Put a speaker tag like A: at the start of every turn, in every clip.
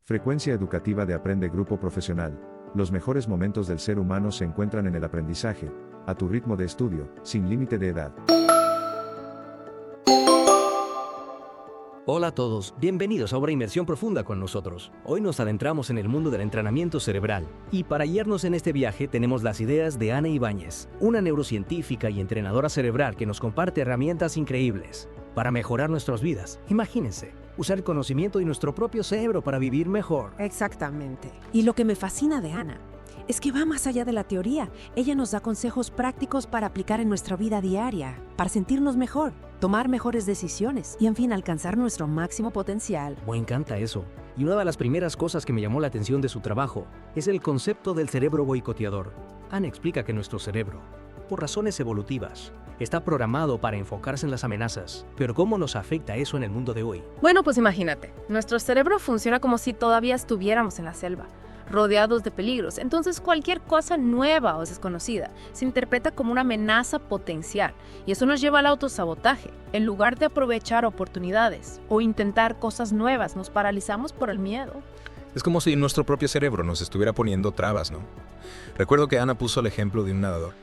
A: Frecuencia educativa de Aprende Grupo Profesional. Los mejores momentos del ser humano se encuentran en el aprendizaje, a tu ritmo de estudio, sin límite de edad.
B: Hola a todos, bienvenidos a una inmersión profunda con nosotros. Hoy nos adentramos en el mundo del entrenamiento cerebral y para guiarnos en este viaje tenemos las ideas de Ana Ibáñez, una neurocientífica y entrenadora cerebral que nos comparte herramientas increíbles para mejorar nuestras vidas. Imagínense, usar el conocimiento de nuestro propio cerebro para vivir mejor.
C: Exactamente. Y lo que me fascina de Ana es que va más allá de la teoría. Ella nos da consejos prácticos para aplicar en nuestra vida diaria, para sentirnos mejor, tomar mejores decisiones y, en fin, alcanzar nuestro máximo potencial.
B: Me encanta eso. Y una de las primeras cosas que me llamó la atención de su trabajo es el concepto del cerebro boicoteador. Ana explica que nuestro cerebro, por razones evolutivas, está programado para enfocarse en las amenazas. Pero ¿cómo nos afecta eso en el mundo de hoy?
D: Bueno, pues imagínate, nuestro cerebro funciona como si todavía estuviéramos en la selva, rodeados de peligros. Entonces cualquier cosa nueva o desconocida se interpreta como una amenaza potencial y eso nos lleva al autosabotaje. En lugar de aprovechar oportunidades o intentar cosas nuevas, nos paralizamos por el miedo.
E: Es como si nuestro propio cerebro nos estuviera poniendo trabas, ¿no? Recuerdo que Ana puso el ejemplo de un nadador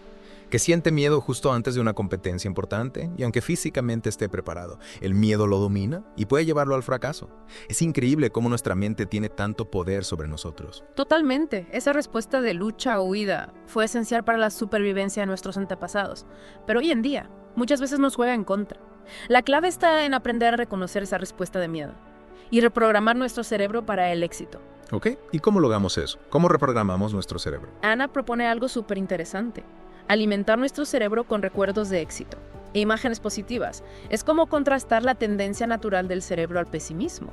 E: que siente miedo justo antes de una competencia importante y aunque físicamente esté preparado, el miedo lo domina y puede llevarlo al fracaso. Es increíble cómo nuestra mente tiene tanto poder sobre nosotros.
D: Totalmente. Esa respuesta de lucha o huida fue esencial para la supervivencia de nuestros antepasados. Pero hoy en día, muchas veces nos juega en contra. La clave está en aprender a reconocer esa respuesta de miedo y reprogramar nuestro cerebro para el éxito.
E: ¿Ok? ¿Y cómo logramos eso? ¿Cómo reprogramamos nuestro cerebro?
D: Ana propone algo súper interesante. Alimentar nuestro cerebro con recuerdos de éxito e imágenes positivas. Es como contrastar la tendencia natural del cerebro al pesimismo,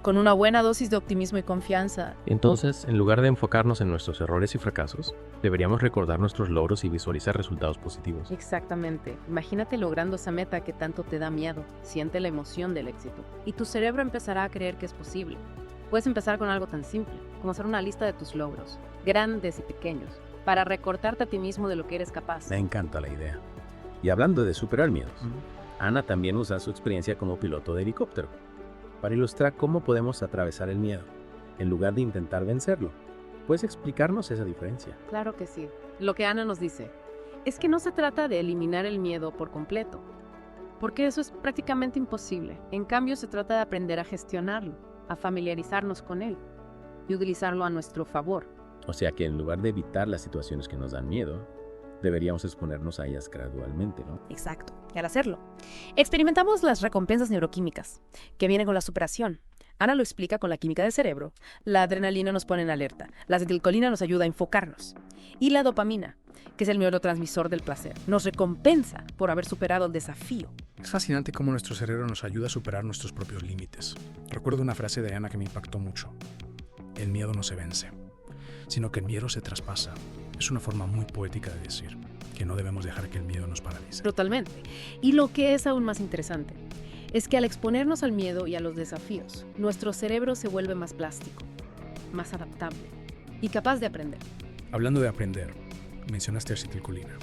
D: con una buena dosis de optimismo y confianza.
F: Entonces, en lugar de enfocarnos en nuestros errores y fracasos, deberíamos recordar nuestros logros y visualizar resultados positivos.
D: Exactamente. Imagínate logrando esa meta que tanto te da miedo. Siente la emoción del éxito. Y tu cerebro empezará a creer que es posible. Puedes empezar con algo tan simple, como hacer una lista de tus logros, grandes y pequeños, para recordarte a ti mismo de lo que eres capaz.
F: Me encanta la idea. Y hablando de superar miedos, Ana también usa su experiencia como piloto de helicóptero para ilustrar cómo podemos atravesar el miedo, en lugar de intentar vencerlo. ¿Puedes explicarnos esa diferencia?
D: Claro que sí. Lo que Ana nos dice es que no se trata de eliminar el miedo por completo, porque eso es prácticamente imposible. En cambio, se trata de aprender a gestionarlo, a familiarizarnos con él y utilizarlo a nuestro favor.
F: O sea que en lugar de evitar las situaciones que nos dan miedo, deberíamos exponernos a ellas gradualmente, ¿no?
D: Exacto. Y al hacerlo, experimentamos las recompensas neuroquímicas que vienen con la superación. Ana lo explica con la química del cerebro. La adrenalina nos pone en alerta, la acetilcolina nos ayuda a enfocarnos y la dopamina, que es el neurotransmisor del placer, nos recompensa por haber superado el desafío.
G: Es fascinante cómo nuestro cerebro nos ayuda a superar nuestros propios límites. Recuerdo una frase de Ana que me impactó mucho. El miedo no se vence, sino que el miedo se traspasa. Es una forma muy poética de decir que no debemos dejar que el miedo nos paralice.
D: Totalmente. Y lo que es aún más interesante es que al exponernos al miedo y a los desafíos, nuestro cerebro se vuelve más plástico, más adaptable y capaz de aprender.
G: Hablando de aprender, mencionaste acetilcolina,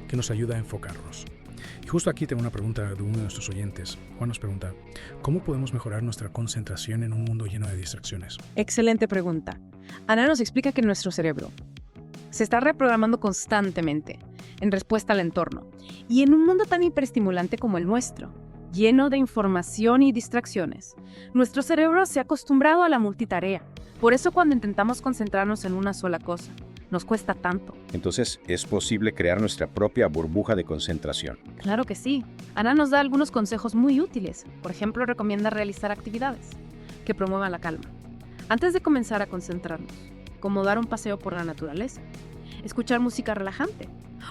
G: que nos ayuda a enfocarnos. Y justo aquí tengo una pregunta de uno de nuestros oyentes. Juan nos pregunta, ¿cómo podemos mejorar nuestra concentración en un mundo lleno de distracciones?
D: Excelente pregunta. Ana nos explica que nuestro cerebro se está reprogramando constantemente en respuesta al entorno. Y en un mundo tan hiperestimulante como el nuestro, lleno de información y distracciones, nuestro cerebro se ha acostumbrado a la multitarea. Por eso cuando intentamos concentrarnos en una sola cosa, nos cuesta tanto.
H: Entonces, ¿es posible crear nuestra propia burbuja de concentración?
D: Claro que sí. Ana nos da algunos consejos muy útiles. Por ejemplo, recomienda realizar actividades que promuevan la calma antes de comenzar a concentrarnos, como dar un paseo por la naturaleza, escuchar música relajante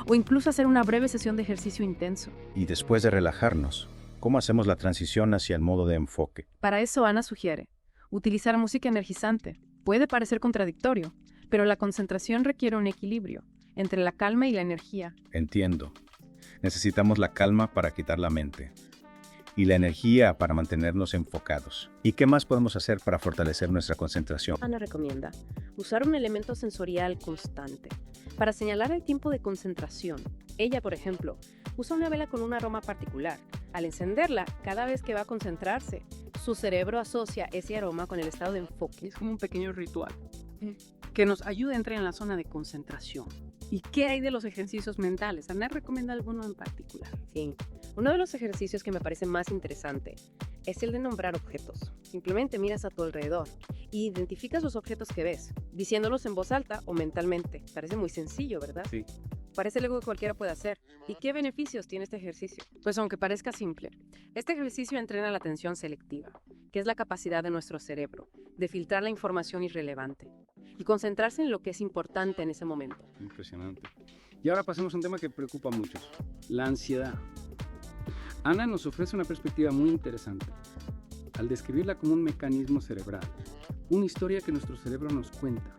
D: o incluso hacer una breve sesión de ejercicio intenso.
H: Y después de relajarnos, ¿cómo hacemos la transición hacia el modo de enfoque?
D: Para eso Ana sugiere utilizar música energizante. Puede parecer contradictorio, pero la concentración requiere un equilibrio entre la calma y la energía.
H: Entiendo. Necesitamos la calma para quitar la mente y la energía para mantenernos enfocados. ¿Y qué más podemos hacer para fortalecer nuestra concentración?
D: Ana recomienda usar un elemento sensorial constante para señalar el tiempo de concentración. Ella, por ejemplo, usa una vela con un aroma particular Al encenderla, cada vez que va a concentrarse, su cerebro asocia ese aroma con el estado de enfoque.
I: Es como un pequeño ritual que nos ayuda a entrar en la zona de concentración. ¿Y qué hay de los ejercicios mentales? Ana recomienda alguno en particular.
C: Sí. Uno de los ejercicios que me parece más interesante es el de nombrar objetos. Simplemente miras a tu alrededor e identificas los objetos que ves, diciéndolos en voz alta o mentalmente. Parece muy sencillo, ¿verdad?
H: Sí.
C: Parece algo que cualquiera puede hacer. ¿Y qué beneficios tiene este ejercicio?
I: Pues aunque parezca simple, este ejercicio entrena la atención selectiva, que es la capacidad de nuestro cerebro de filtrar la información irrelevante y concentrarse en lo que es importante en ese momento.
J: Impresionante. Y ahora pasemos a un tema que preocupa a muchos, la ansiedad. Ana nos ofrece una perspectiva muy interesante, al describirla como un mecanismo cerebral, una historia que nuestro cerebro nos cuenta,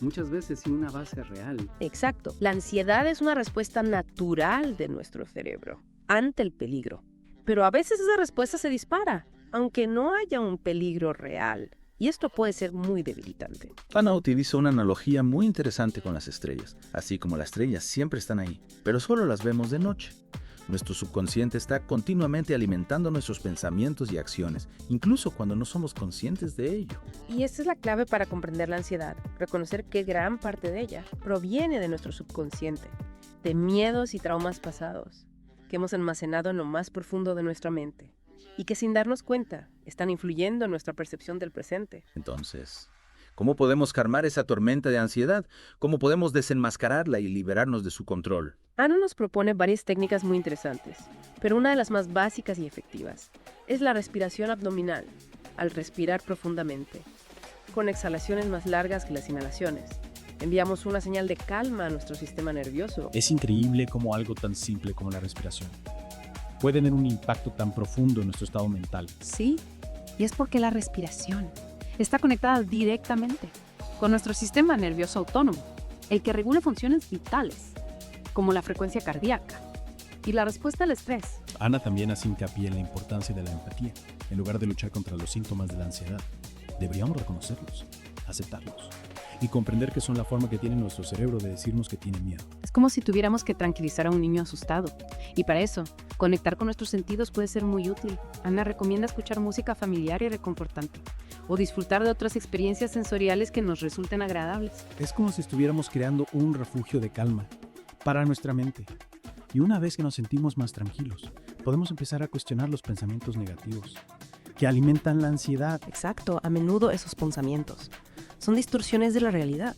J: muchas veces sin una base real.
C: Exacto. La ansiedad es una respuesta natural de nuestro cerebro ante el peligro. Pero a veces esa respuesta se dispara, aunque no haya un peligro real. Y esto puede ser muy debilitante.
H: Ana utiliza una analogía muy interesante con las estrellas. Así como las estrellas siempre están ahí, pero solo las vemos de noche. Nuestro subconsciente está continuamente alimentando nuestros pensamientos y acciones, incluso cuando no somos conscientes de ello.
C: Y esta es la clave para comprender la ansiedad, reconocer que gran parte de ella proviene de nuestro subconsciente, de miedos y traumas pasados, que hemos almacenado en lo más profundo de nuestra mente, y que sin darnos cuenta están influyendo en nuestra percepción del presente.
H: Entonces, ¿cómo podemos calmar esa tormenta de ansiedad? ¿Cómo podemos desenmascararla y liberarnos de su control?
C: Ana nos propone varias técnicas muy interesantes, pero una de las más básicas y efectivas es la respiración abdominal, al respirar profundamente, con exhalaciones más largas que las inhalaciones. Enviamos una señal de calma a nuestro sistema nervioso.
G: Es increíble cómo algo tan simple como la respiración puede tener un impacto tan profundo en nuestro estado mental.
D: Sí, y es porque la respiración está conectada directamente con nuestro sistema nervioso autónomo, el que regula funciones vitales, como la frecuencia cardíaca y la respuesta al estrés.
G: Ana también hace hincapié en la importancia de la empatía. En lugar de luchar contra los síntomas de la ansiedad, deberíamos reconocerlos, aceptarlos y comprender que son la forma que tiene nuestro cerebro de decirnos que tiene miedo.
D: Es como si tuviéramos que tranquilizar a un niño asustado. Y para eso, conectar con nuestros sentidos puede ser muy útil. Ana recomienda escuchar música familiar y reconfortante, o disfrutar de otras experiencias sensoriales que nos resulten agradables.
G: Es como si estuviéramos creando un refugio de calma para nuestra mente. Y una vez que nos sentimos más tranquilos, podemos empezar a cuestionar los pensamientos negativos que alimentan la ansiedad.
C: Exacto, a menudo esos pensamientos son distorsiones de la realidad,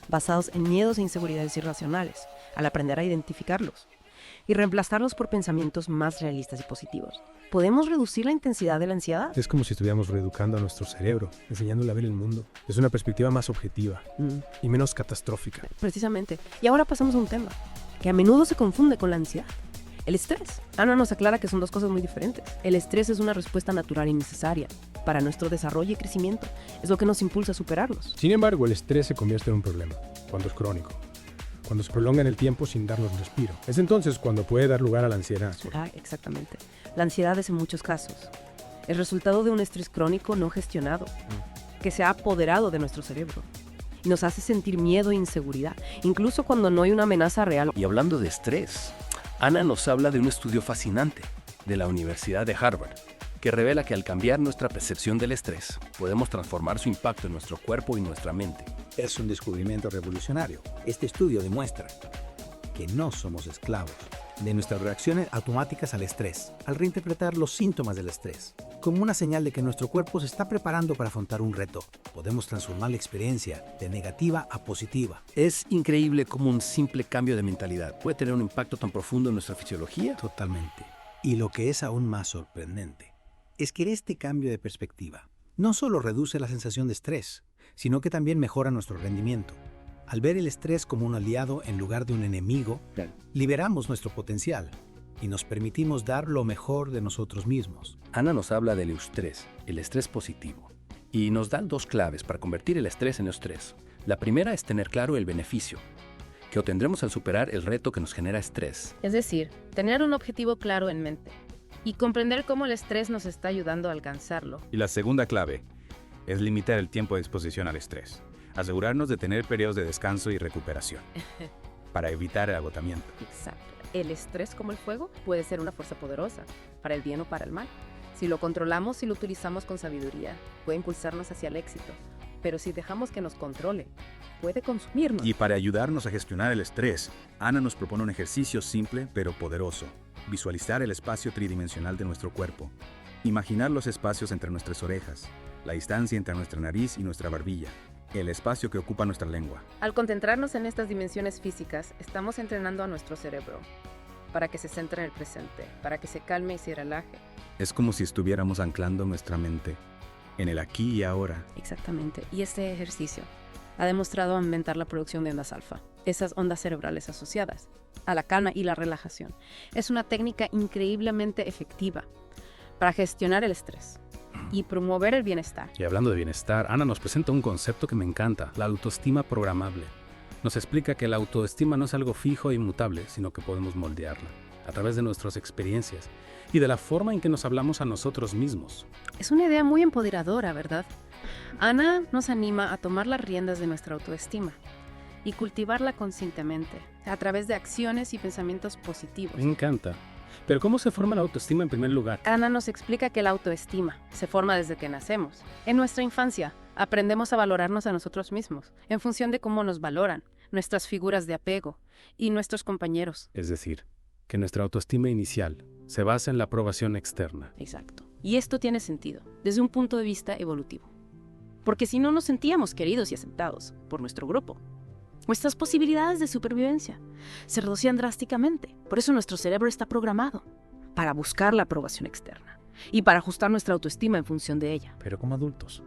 C: basados en miedos e inseguridades irracionales, al aprender a identificarlos y reemplazarlos por pensamientos más realistas y positivos. Podemos reducir la intensidad de la ansiedad.
G: Es como si estuviéramos reeducando a nuestro cerebro, enseñándole a ver el mundo. Es una perspectiva más objetiva y menos catastrófica.
C: Precisamente. Y ahora pasamos a un tema que a menudo se confunde con la ansiedad: el estrés. Ana nos aclara que son dos cosas muy diferentes. El estrés es una respuesta natural y necesaria para nuestro desarrollo y crecimiento. Es lo que nos impulsa a superarlos.
G: Sin embargo, el estrés se convierte en un problema cuando es crónico, cuando se prolonga en el tiempo sin darnos un respiro. Es entonces cuando puede dar lugar a la ansiedad.
C: Exactamente. La ansiedad es en muchos casos el resultado de un estrés crónico no gestionado, que se ha apoderado de nuestro cerebro y nos hace sentir miedo e inseguridad, incluso cuando no hay una amenaza real.
K: Y hablando de estrés, Ana nos habla de un estudio fascinante de la Universidad de Harvard, que revela que al cambiar nuestra percepción del estrés, podemos transformar su impacto en nuestro cuerpo y nuestra mente.
L: Es un descubrimiento revolucionario. Este estudio demuestra que no somos esclavos de nuestras reacciones automáticas al estrés, al reinterpretar los síntomas del estrés como una señal de que nuestro cuerpo se está preparando para afrontar un reto. Podemos transformar la experiencia de negativa a positiva.
K: Es increíble cómo un simple cambio de mentalidad puede tener un impacto tan profundo en nuestra fisiología.
L: Totalmente. Y lo que es aún más sorprendente es que este cambio de perspectiva no solo reduce la sensación de estrés, sino que también mejora nuestro rendimiento. Al ver el estrés como un aliado en lugar de un enemigo, liberamos nuestro potencial y nos permitimos dar lo mejor de nosotros mismos.
K: Ana nos habla del eustrés, el estrés positivo, y nos da dos claves para convertir el estrés en eustrés. La primera es tener claro el beneficio que obtendremos al superar el reto que nos genera estrés.
D: Es decir, tener un objetivo claro en mente y comprender cómo el estrés nos está ayudando a alcanzarlo.
M: Y la segunda clave es limitar el tiempo de exposición al estrés. Asegurarnos de tener periodos de descanso y recuperación para evitar el agotamiento.
D: Exacto.
I: El estrés, como el fuego, puede ser una fuerza poderosa, para el bien o para el mal. Si lo controlamos y lo utilizamos con sabiduría, puede impulsarnos hacia el éxito. Pero si dejamos que nos controle, puede consumirnos.
M: Y para ayudarnos a gestionar el estrés, Ana nos propone un ejercicio simple pero poderoso. Visualizar el espacio tridimensional de nuestro cuerpo. Imaginar los espacios entre nuestras orejas, la distancia entre nuestra nariz y nuestra barbilla, el espacio que ocupa nuestra lengua.
I: Al concentrarnos en estas dimensiones físicas, estamos entrenando a nuestro cerebro para que se centre en el presente, para que se calme y se relaje.
M: Es como si estuviéramos anclando nuestra mente en el aquí y ahora.
I: Exactamente. Y este ejercicio ha demostrado aumentar la producción de ondas alfa, esas ondas cerebrales asociadas a la calma y la relajación. Es una técnica increíblemente efectiva para gestionar el estrés y promover el bienestar.
K: Y hablando de bienestar, Ana nos presenta un concepto que me encanta, la autoestima programable. Nos explica que la autoestima no es algo fijo e inmutable, sino que podemos moldearla a través de nuestras experiencias y de la forma en que nos hablamos a nosotros mismos.
I: Es una idea muy empoderadora, ¿verdad? Ana nos anima a tomar las riendas de nuestra autoestima y cultivarla conscientemente a través de acciones y pensamientos positivos.
K: Me encanta. Pero ¿cómo se forma la autoestima en primer lugar?
I: Ana nos explica que la autoestima se forma desde que nacemos. En nuestra infancia aprendemos a valorarnos a nosotros mismos en función de cómo nos valoran, nuestras figuras de apego y nuestros compañeros.
K: Es decir, que nuestra autoestima inicial se basa en la aprobación externa.
I: Exacto. Y esto tiene sentido desde un punto de vista evolutivo. Porque si no nos sentíamos queridos y aceptados por nuestro grupo, nuestras posibilidades de supervivencia se reducían drásticamente. Por eso nuestro cerebro está programado para buscar la aprobación externa y para ajustar nuestra autoestima en función de ella.
G: Pero como adultos,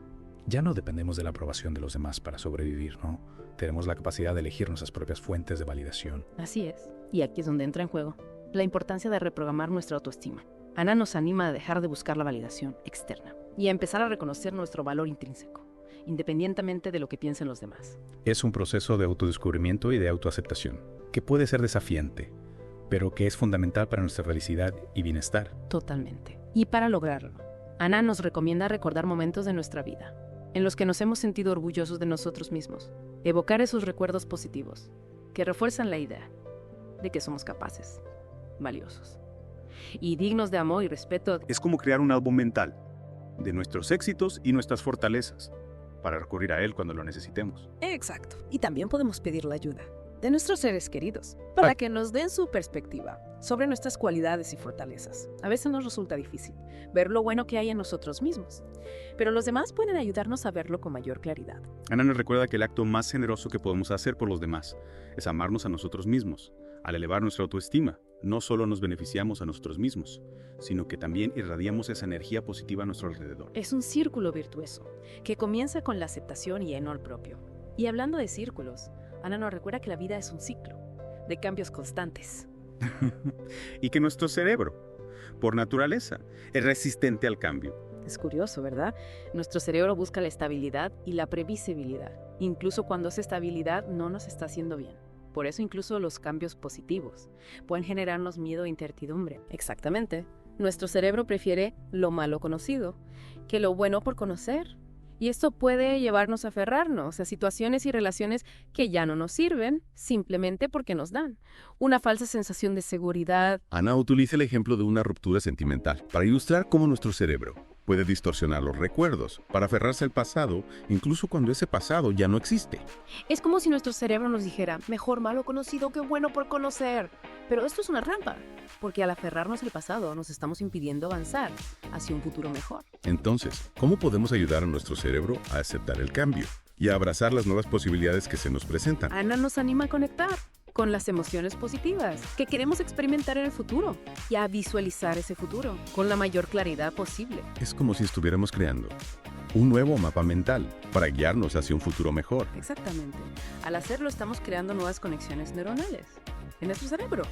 G: ya no dependemos de la aprobación de los demás para sobrevivir, ¿no? Tenemos la capacidad de elegir nuestras propias fuentes de validación.
I: Así es. Y aquí es donde entra en juego la importancia de reprogramar nuestra autoestima. Ana nos anima a dejar de buscar la validación externa y a empezar a reconocer nuestro valor intrínseco, independientemente de lo que piensen los demás.
M: Es un proceso de autodescubrimiento y de autoaceptación, que puede ser desafiante, pero que es fundamental para nuestra felicidad y bienestar.
I: Totalmente. Y para lograrlo, Ana nos recomienda recordar momentos de nuestra vida en los que nos hemos sentido orgullosos de nosotros mismos, evocar esos recuerdos positivos que refuerzan la idea de que somos capaces, valiosos y dignos de amor y respeto.
N: Es como crear un álbum mental de nuestros éxitos y nuestras fortalezas, para recurrir a él cuando lo necesitemos.
C: Exacto. Y también podemos pedir la ayuda de nuestros seres queridos para que nos den su perspectiva sobre nuestras cualidades y fortalezas. A veces nos resulta difícil ver lo bueno que hay en nosotros mismos, pero los demás pueden ayudarnos a verlo con mayor claridad.
N: Ana nos recuerda que el acto más generoso que podemos hacer por los demás es amarnos a nosotros mismos. Al elevar nuestra autoestima, no solo nos beneficiamos a nosotros mismos, sino que también irradiamos esa energía positiva a nuestro alrededor.
C: Es un círculo virtuoso que comienza con la aceptación y amor propio. Y hablando de círculos, Ana nos recuerda que la vida es un ciclo de cambios constantes.
N: Y que nuestro cerebro, por naturaleza, es resistente al cambio.
C: Es curioso, ¿verdad? Nuestro cerebro busca la estabilidad y la previsibilidad, incluso cuando esa estabilidad no nos está haciendo bien. Por eso incluso los cambios positivos pueden generarnos miedo e incertidumbre. Exactamente. Nuestro cerebro prefiere lo malo conocido que lo bueno por conocer. Y esto puede llevarnos a aferrarnos a situaciones y relaciones que ya no nos sirven simplemente porque nos dan una falsa sensación de seguridad.
O: Ana utiliza el ejemplo de una ruptura sentimental para ilustrar cómo nuestro cerebro puede distorsionar los recuerdos para aferrarse al pasado, incluso cuando ese pasado ya no existe.
C: Es como si nuestro cerebro nos dijera, mejor malo conocido que bueno por conocer. Pero esto es una trampa, porque al aferrarnos al pasado nos estamos impidiendo avanzar hacia un futuro mejor.
O: Entonces, ¿cómo podemos ayudar a nuestro cerebro a aceptar el cambio y a abrazar las nuevas posibilidades que se nos presentan?
C: Ana nos anima a conectar con las emociones positivas que queremos experimentar en el futuro y a visualizar ese futuro con la mayor claridad posible.
O: Es como si estuviéramos creando un nuevo mapa mental para guiarnos hacia un futuro mejor.
C: Exactamente. Al hacerlo estamos creando nuevas conexiones neuronales en nuestro cerebro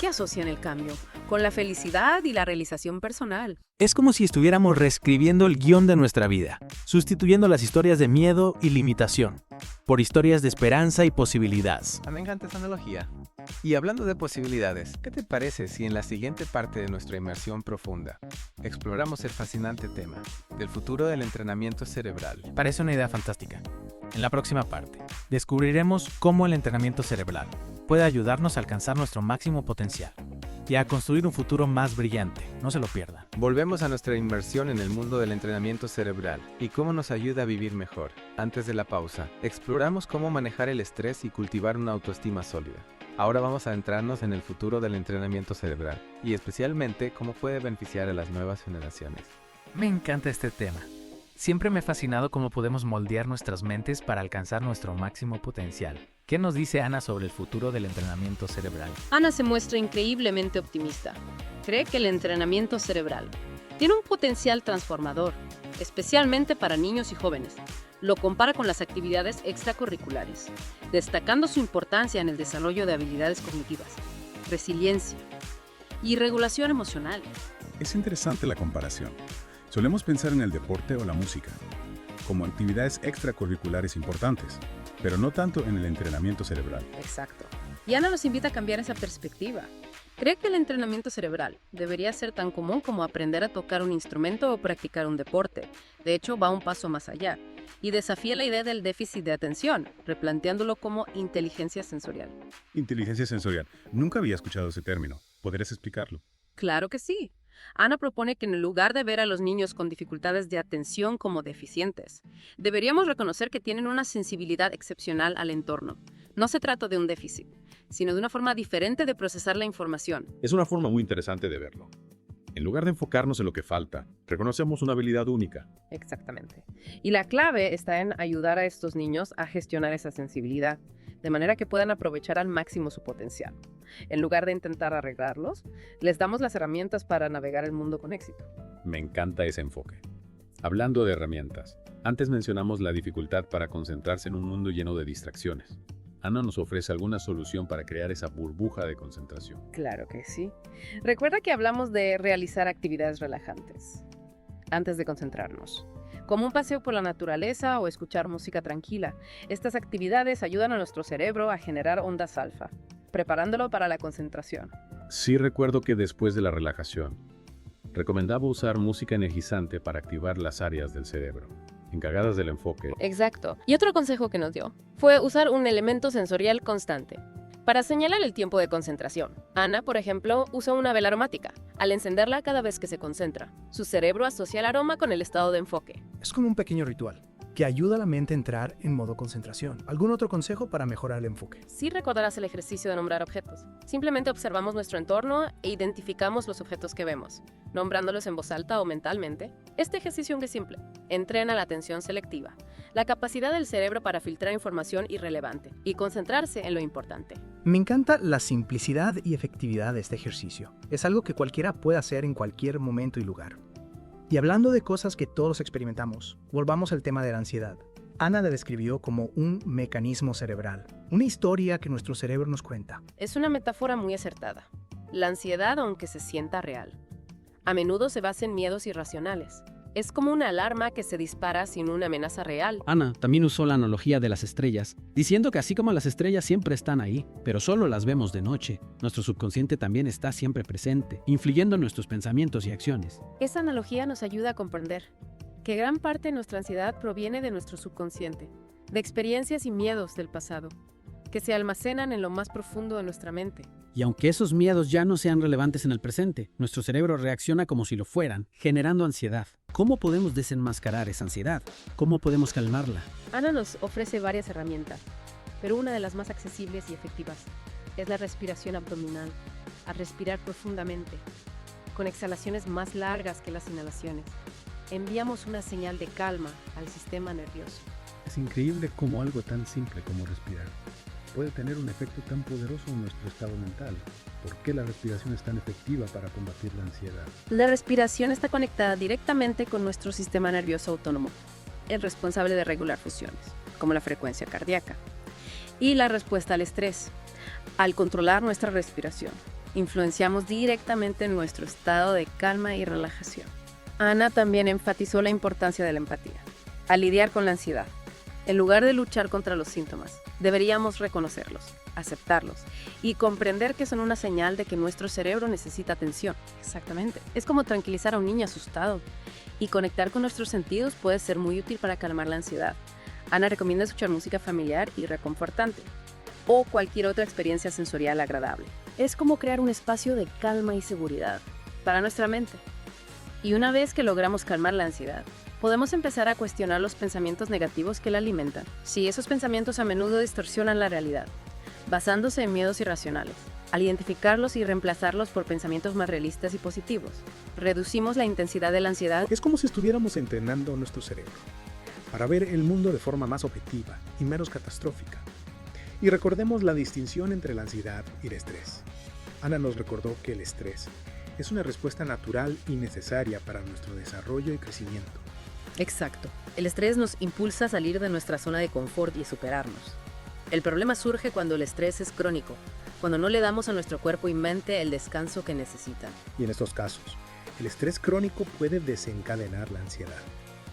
C: que asocian el cambio con la felicidad y la realización personal.
P: Es como si estuviéramos reescribiendo el guión de nuestra vida, sustituyendo las historias de miedo y limitación por historias de esperanza y posibilidad.
Q: Me encanta esa analogía. Y hablando de posibilidades, ¿qué te parece si en la siguiente parte de nuestra inmersión profunda exploramos el fascinante tema del futuro del entrenamiento cerebral?
P: Parece una idea fantástica. En la próxima parte, descubriremos cómo el entrenamiento cerebral puede ayudarnos a alcanzar nuestro máximo potencial y a construir un futuro más brillante. No se lo pierdan.
Q: Volvemos a nuestra inmersión en el mundo del entrenamiento cerebral y cómo nos ayuda a vivir mejor. Antes de la pausa, exploramos cómo manejar el estrés y cultivar una autoestima sólida. Ahora vamos a adentrarnos en el futuro del entrenamiento cerebral y especialmente cómo puede beneficiar a las nuevas generaciones.
P: Me encanta este tema. Siempre me ha fascinado cómo podemos moldear nuestras mentes para alcanzar nuestro máximo potencial. ¿Qué nos dice Ana sobre el futuro del entrenamiento cerebral?
I: Ana se muestra increíblemente optimista. Cree que el entrenamiento cerebral tiene un potencial transformador, especialmente para niños y jóvenes. Lo compara con las actividades extracurriculares, destacando su importancia en el desarrollo de habilidades cognitivas, resiliencia y regulación emocional.
N: Es interesante la comparación. Solemos pensar en el deporte o la música como actividades extracurriculares importantes, pero no tanto en el entrenamiento cerebral.
I: Exacto. Y Ana nos invita a cambiar esa perspectiva. Cree que el entrenamiento cerebral debería ser tan común como aprender a tocar un instrumento o practicar un deporte. De hecho, va un paso más allá y desafía la idea del déficit de atención, replanteándolo como inteligencia sensorial.
N: Inteligencia sensorial. Nunca había escuchado ese término. ¿Podrías explicarlo?
I: Claro que sí. Ana propone que en lugar de ver a los niños con dificultades de atención como deficientes, deberíamos reconocer que tienen una sensibilidad excepcional al entorno. No se trata de un déficit, sino de una forma diferente de procesar la información.
R: Es una forma muy interesante de verlo. En lugar de enfocarnos en lo que falta, reconocemos una habilidad única.
I: Exactamente. Y la clave está en ayudar a estos niños a gestionar esa sensibilidad, de manera que puedan aprovechar al máximo su potencial. En lugar de intentar arreglarlos, les damos las herramientas para navegar el mundo con éxito.
R: Me encanta ese enfoque. Hablando de herramientas, antes mencionamos la dificultad para concentrarse en un mundo lleno de distracciones. Ana nos ofrece alguna solución para crear esa burbuja de concentración.
I: Claro que sí. Recuerda que hablamos de realizar actividades relajantes antes de concentrarnos, como un paseo por la naturaleza o escuchar música tranquila. Estas actividades ayudan a nuestro cerebro a generar ondas alfa, preparándolo para la concentración.
R: Sí, recuerdo que después de la relajación, recomendaba usar música energizante para activar las áreas del cerebro encargadas del enfoque.
I: Exacto. Y otro consejo que nos dio fue usar un elemento sensorial constante para señalar el tiempo de concentración. Ana, por ejemplo, usa una vela aromática. Al encenderla cada vez que se concentra, su cerebro asocia el aroma con el estado de enfoque.
G: Es como un pequeño ritual que ayuda a la mente a entrar en modo concentración. ¿Algún otro consejo para mejorar el enfoque?
I: Sí, recordarás el ejercicio de nombrar objetos. Simplemente observamos nuestro entorno e identificamos los objetos que vemos, nombrándolos en voz alta o mentalmente. Este ejercicio es simple. Entrena la atención selectiva, la capacidad del cerebro para filtrar información irrelevante y concentrarse en lo importante.
G: Me encanta la simplicidad y efectividad de este ejercicio. Es algo que cualquiera puede hacer en cualquier momento y lugar. Y hablando de cosas que todos experimentamos, volvamos al tema de la ansiedad. Ana la describió como un mecanismo cerebral, una historia que nuestro cerebro nos cuenta.
I: Es una metáfora muy acertada. La ansiedad, aunque se sienta real, a menudo se basa en miedos irracionales. Es como una alarma que se dispara sin una amenaza real.
B: Ana también usó la analogía de las estrellas, diciendo que así como las estrellas siempre están ahí, pero solo las vemos de noche, nuestro subconsciente también está siempre presente, influyendo en nuestros pensamientos y acciones.
I: Esa analogía nos ayuda a comprender que gran parte de nuestra ansiedad proviene de nuestro subconsciente, de experiencias y miedos del pasado, que se almacenan en lo más profundo de nuestra mente.
B: Y aunque esos miedos ya no sean relevantes en el presente, nuestro cerebro reacciona como si lo fueran, generando ansiedad. ¿Cómo podemos desenmascarar esa ansiedad? ¿Cómo podemos calmarla?
I: Ana nos ofrece varias herramientas, pero una de las más accesibles y efectivas es la respiración abdominal, a respirar profundamente, con exhalaciones más largas que las inhalaciones. Enviamos una señal de calma al sistema nervioso.
M: Es increíble cómo algo tan simple como respirar puede tener un efecto tan poderoso en nuestro estado mental. ¿Por qué la respiración es tan efectiva para combatir la ansiedad?
I: La respiración está conectada directamente con nuestro sistema nervioso autónomo, el responsable de regular funciones, como la frecuencia cardíaca, y la respuesta al estrés. Al controlar nuestra respiración, influenciamos directamente en nuestro estado de calma y relajación. Ana también enfatizó la importancia de la empatía. Al lidiar con la ansiedad, en lugar de luchar contra los síntomas, deberíamos reconocerlos, aceptarlos y comprender que son una señal de que nuestro cerebro necesita atención. Exactamente. Es como tranquilizar a un niño asustado. Y conectar con nuestros sentidos puede ser muy útil para calmar la ansiedad. Ana recomienda escuchar música familiar y reconfortante. o cualquier otra experiencia sensorial agradable. Es como crear un espacio de calma y seguridad para nuestra mente. Y una vez que logramos calmar la ansiedad, podemos empezar a cuestionar los pensamientos negativos que la alimentan. Sí, esos pensamientos a menudo distorsionan la realidad, basándose en miedos irracionales. Al identificarlos y reemplazarlos por pensamientos más realistas y positivos, reducimos la intensidad de la ansiedad.
G: Es como si estuviéramos entrenando nuestro cerebro para ver el mundo de forma más objetiva y menos catastrófica. Y recordemos la distinción entre la ansiedad y el estrés. Ana nos recordó que el estrés es una respuesta natural y necesaria para nuestro desarrollo y crecimiento.
I: Exacto. El estrés nos impulsa a salir de nuestra zona de confort y superarnos. El problema surge cuando el estrés es crónico, cuando no le damos a nuestro cuerpo y mente el descanso que necesitan.
G: Y en estos casos, el estrés crónico puede desencadenar la ansiedad,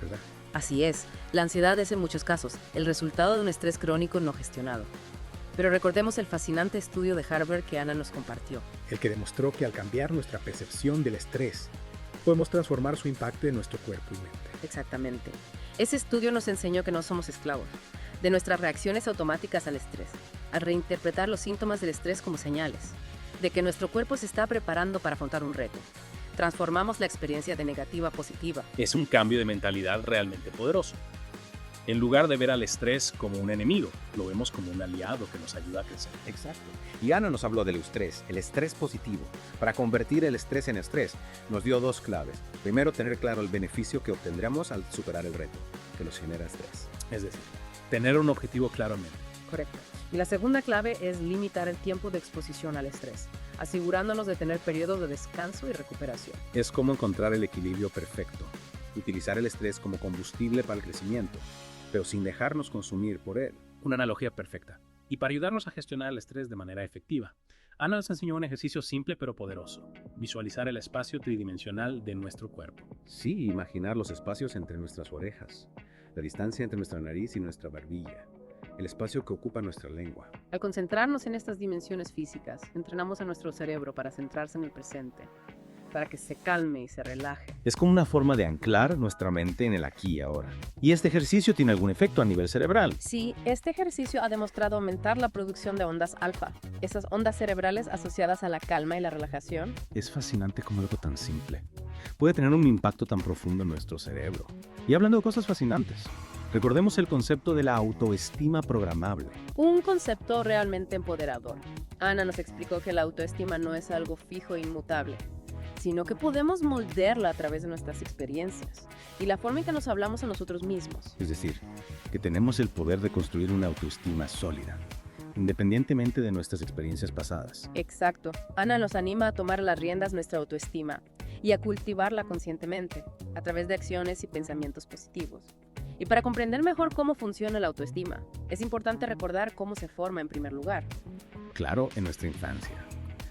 G: ¿verdad?
I: Así es, la ansiedad es en muchos casos el resultado de un estrés crónico no gestionado. Pero recordemos el fascinante estudio de Harvard que Ana nos compartió.
G: El que demostró que al cambiar nuestra percepción del estrés, podemos transformar su impacto en nuestro cuerpo y mente.
I: Exactamente. Ese estudio nos enseñó que no somos esclavos de nuestras reacciones automáticas al estrés, al reinterpretar los síntomas del estrés como señales, de que nuestro cuerpo se está preparando para afrontar un reto. Transformamos la experiencia de negativa a positiva.
S: Es un cambio de mentalidad realmente poderoso. En lugar de ver al estrés como un enemigo, lo vemos como un aliado que nos ayuda a crecer.
F: Exacto. Y Ana nos habló del el estrés positivo. Para convertir el estrés en estrés, nos dio dos claves. Primero, tener claro el beneficio que obtendremos al superar el reto, que nos genera estrés.
S: Es decir, tener un objetivo claro en mente.
I: Correcto. Y la segunda clave es limitar el tiempo de exposición al estrés, asegurándonos de tener periodos de descanso y recuperación.
F: Es como encontrar el equilibrio perfecto. Utilizar el estrés como combustible para el crecimiento, pero sin dejarnos consumir por él.
S: Una analogía perfecta. Y para ayudarnos a gestionar el estrés de manera efectiva, Ana nos enseñó un ejercicio simple pero poderoso: visualizar el espacio tridimensional de nuestro cuerpo.
F: Sí, imaginar los espacios entre nuestras orejas, la distancia entre nuestra nariz y nuestra barbilla, el espacio que ocupa nuestra lengua.
I: Al concentrarnos en estas dimensiones físicas, entrenamos a nuestro cerebro para centrarse en el presente, para que se calme y se relaje.
H: Es como una forma de anclar nuestra mente en el aquí y ahora. ¿Y este ejercicio tiene algún efecto a nivel cerebral?
I: Sí, este ejercicio ha demostrado aumentar la producción de ondas alfa, esas ondas cerebrales asociadas a la calma y la relajación.
H: Es fascinante cómo algo tan simple puede tener un impacto tan profundo en nuestro cerebro. Y hablando de cosas fascinantes, recordemos el concepto de la autoestima programable.
I: Un concepto realmente empoderador. Ana nos explicó que la autoestima no es algo fijo e inmutable, sino que podemos moldearla a través de nuestras experiencias y la forma en que nos hablamos a nosotros mismos.
H: Es decir, que tenemos el poder de construir una autoestima sólida, independientemente de nuestras experiencias pasadas.
I: Exacto. Ana nos anima a tomar las riendas de nuestra autoestima y a cultivarla conscientemente, a través de acciones y pensamientos positivos. Y para comprender mejor cómo funciona la autoestima, es importante recordar cómo se forma en primer lugar.
H: Claro, en nuestra infancia.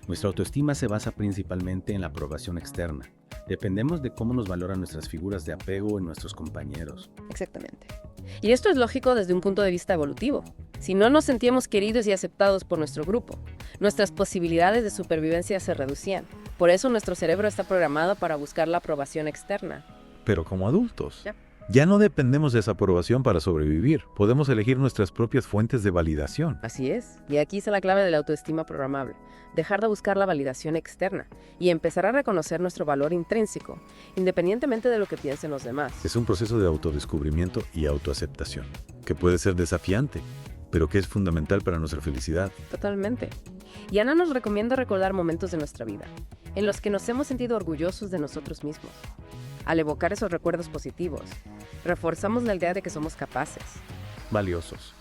H: Nuestra autoestima se basa principalmente en la aprobación externa. Dependemos de cómo nos valoran nuestras figuras de apego en nuestros compañeros.
I: Exactamente. Y esto es lógico desde un punto de vista evolutivo. Si no nos sentíamos queridos y aceptados por nuestro grupo, nuestras posibilidades de supervivencia se reducían. Por eso nuestro cerebro está programado para buscar la aprobación externa.
O: Pero como adultos, ya no dependemos de esa aprobación para sobrevivir. Podemos elegir nuestras propias fuentes de validación.
I: Así es. Y aquí está la clave de la autoestima programable. Dejar de buscar la validación externa y empezar a reconocer nuestro valor intrínseco, independientemente de lo que piensen los demás.
O: Es un proceso de autodescubrimiento y autoaceptación, que puede ser desafiante, pero que es fundamental para nuestra felicidad.
I: Totalmente. Y Ana nos recomienda recordar momentos de nuestra vida en los que nos hemos sentido orgullosos de nosotros mismos. Al evocar esos recuerdos positivos, reforzamos la idea de que somos capaces,
F: valiosos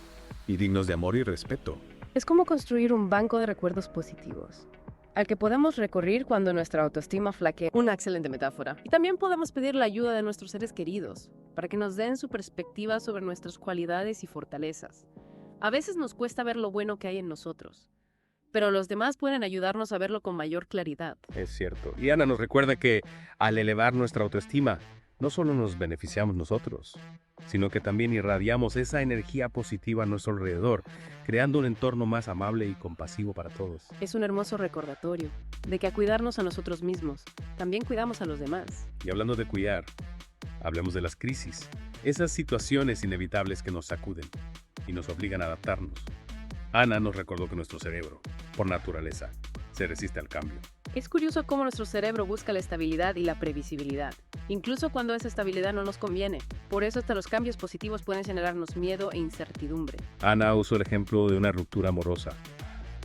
F: y dignos de amor y respeto.
I: Es como construir un banco de recuerdos positivos, al que podemos recurrir cuando nuestra autoestima flaquea. Una excelente metáfora. Y también podemos pedir la ayuda de nuestros seres queridos, para que nos den su perspectiva sobre nuestras cualidades y fortalezas. A veces nos cuesta ver lo bueno que hay en nosotros, pero los demás pueden ayudarnos a verlo con mayor claridad.
S: Es cierto. Y Ana nos recuerda que al elevar nuestra autoestima, no solo nos beneficiamos nosotros, sino que también irradiamos esa energía positiva a nuestro alrededor, creando un entorno más amable y compasivo para todos.
I: Es un hermoso recordatorio de que al cuidarnos a nosotros mismos, también cuidamos a los demás.
S: Y hablando de cuidar, hablemos de las crisis, esas situaciones inevitables que nos sacuden y nos obligan a adaptarnos. Ana nos recordó que nuestro cerebro, por naturaleza, se resiste al cambio.
I: Es curioso cómo nuestro cerebro busca la estabilidad y la previsibilidad, incluso cuando esa estabilidad no nos conviene. Por eso hasta los cambios positivos pueden generarnos miedo e incertidumbre.
S: Ana usó el ejemplo de una ruptura amorosa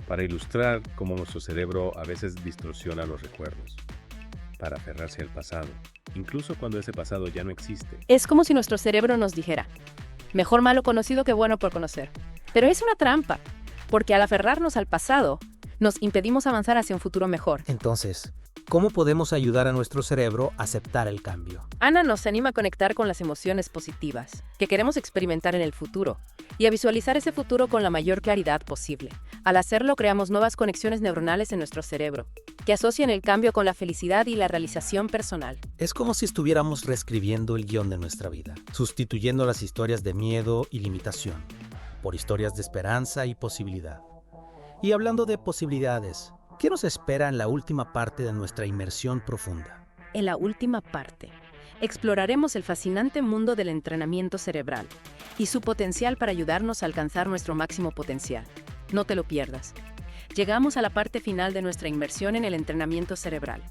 S: para ilustrar cómo nuestro cerebro a veces distorsiona los recuerdos, para aferrarse al pasado, incluso cuando ese pasado ya no existe.
I: Es como si nuestro cerebro nos dijera, mejor malo conocido que bueno por conocer. Pero es una trampa, porque al aferrarnos al pasado, nos impedimos avanzar hacia un futuro mejor.
L: Entonces, ¿cómo podemos ayudar a nuestro cerebro a aceptar el cambio?
I: Ana nos anima a conectar con las emociones positivas que queremos experimentar en el futuro y a visualizar ese futuro con la mayor claridad posible. Al hacerlo, creamos nuevas conexiones neuronales en nuestro cerebro que asocian el cambio con la felicidad y la realización personal.
L: Es como si estuviéramos reescribiendo el guión de nuestra vida, sustituyendo las historias de miedo y limitación por historias de esperanza y posibilidad. Y hablando de posibilidades, ¿qué nos espera en la última parte de nuestra inmersión profunda?
I: En la última parte, exploraremos el fascinante mundo del entrenamiento cerebral y su potencial para ayudarnos a alcanzar nuestro máximo potencial. No te lo pierdas. Llegamos a la parte final de nuestra inmersión en el entrenamiento cerebral.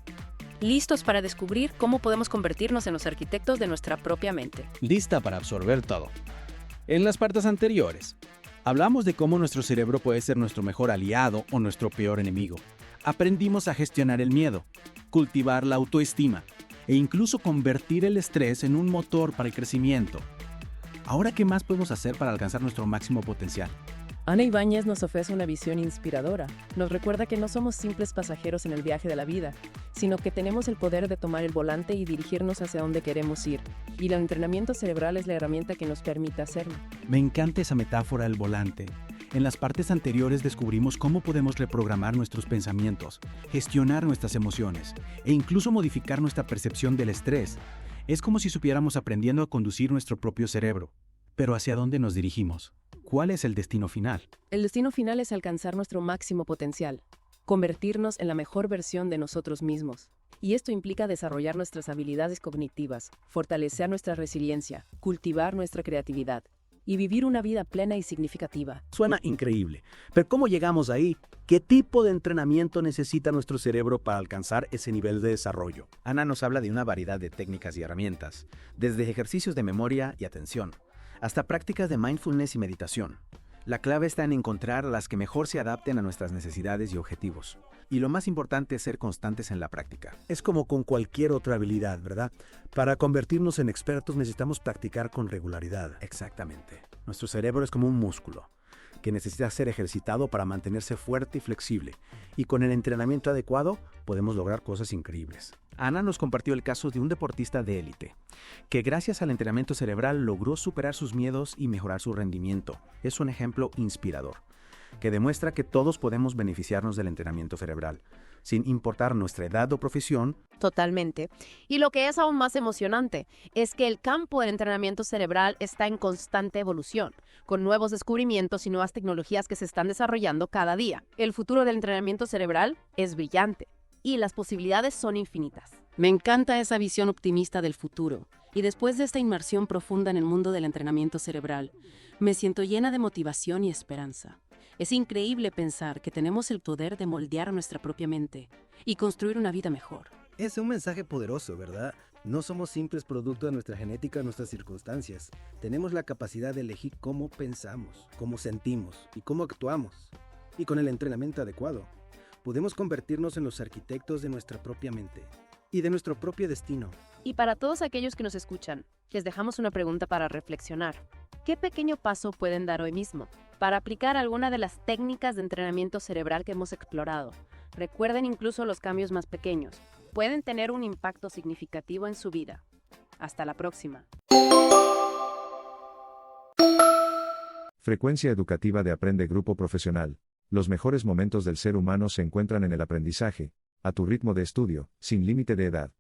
I: ¿Listos para descubrir cómo podemos convertirnos en los arquitectos de nuestra propia mente?
T: Lista para absorber todo. En las partes anteriores, hablamos de cómo nuestro cerebro puede ser nuestro mejor aliado o nuestro peor enemigo. Aprendimos a gestionar el miedo, cultivar la autoestima e incluso convertir el estrés en un motor para el crecimiento. Ahora, ¿qué más podemos hacer para alcanzar nuestro máximo potencial?
U: Ana Ibáñez nos ofrece una visión inspiradora. Nos recuerda que no somos simples pasajeros en el viaje de la vida, sino que tenemos el poder de tomar el volante y dirigirnos hacia donde queremos ir. Y el entrenamiento cerebral es la herramienta que nos permite hacerlo.
T: Me encanta esa metáfora del volante. En las partes anteriores descubrimos cómo podemos reprogramar nuestros pensamientos, gestionar nuestras emociones e incluso modificar nuestra percepción del estrés. Es como si supiéramos aprendiendo a conducir nuestro propio cerebro. Pero ¿hacia dónde nos dirigimos? ¿Cuál es el destino final?
U: El destino final es alcanzar nuestro máximo potencial, convertirnos en la mejor versión de nosotros mismos. Y esto implica desarrollar nuestras habilidades cognitivas, fortalecer nuestra resiliencia, cultivar nuestra creatividad y vivir una vida plena y significativa.
T: Suena increíble, pero ¿cómo llegamos ahí? ¿Qué tipo de entrenamiento necesita nuestro cerebro para alcanzar ese nivel de desarrollo?
V: Ana nos habla de una variedad de técnicas y herramientas, desde ejercicios de memoria y atención, hasta prácticas de mindfulness y meditación. La clave está en encontrar las que mejor se adapten a nuestras necesidades y objetivos. Y lo más importante es ser constantes en la práctica.
T: Es como con cualquier otra habilidad, ¿verdad? Para convertirnos en expertos necesitamos practicar con regularidad.
V: Exactamente.
T: Nuestro cerebro es como un músculo que necesita ser ejercitado para mantenerse fuerte y flexible. Y con el entrenamiento adecuado podemos lograr cosas increíbles.
V: Ana nos compartió el caso de un deportista de élite, que gracias al entrenamiento cerebral logró superar sus miedos y mejorar su rendimiento. Es un ejemplo inspirador, que demuestra que todos podemos beneficiarnos del entrenamiento cerebral, sin importar nuestra edad o profesión.
I: Totalmente. Y lo que es aún más emocionante es que el campo del entrenamiento cerebral está en constante evolución, con nuevos descubrimientos y nuevas tecnologías que se están desarrollando cada día. El futuro del entrenamiento cerebral es brillante y las posibilidades son infinitas. Me encanta esa visión optimista del futuro. Y después de esta inmersión profunda en el mundo del entrenamiento cerebral, me siento llena de motivación y esperanza. Es increíble pensar que tenemos el poder de moldear nuestra propia mente y construir una vida mejor.
W: Es un mensaje poderoso, ¿verdad? No somos simples producto de nuestra genética o nuestras circunstancias. Tenemos la capacidad de elegir cómo pensamos, cómo sentimos y cómo actuamos. Y con el entrenamiento adecuado, podemos convertirnos en los arquitectos de nuestra propia mente y de nuestro propio destino.
I: Y para todos aquellos que nos escuchan, les dejamos una pregunta para reflexionar. ¿Qué pequeño paso pueden dar hoy mismo para aplicar alguna de las técnicas de entrenamiento cerebral que hemos explorado? Recuerden, incluso los cambios más pequeños pueden tener un impacto significativo en su vida. Hasta la próxima.
A: Frecuencia educativa de Aprende Grupo Profesional. Los mejores momentos del ser humano se encuentran en el aprendizaje, a tu ritmo de estudio, sin límite de edad.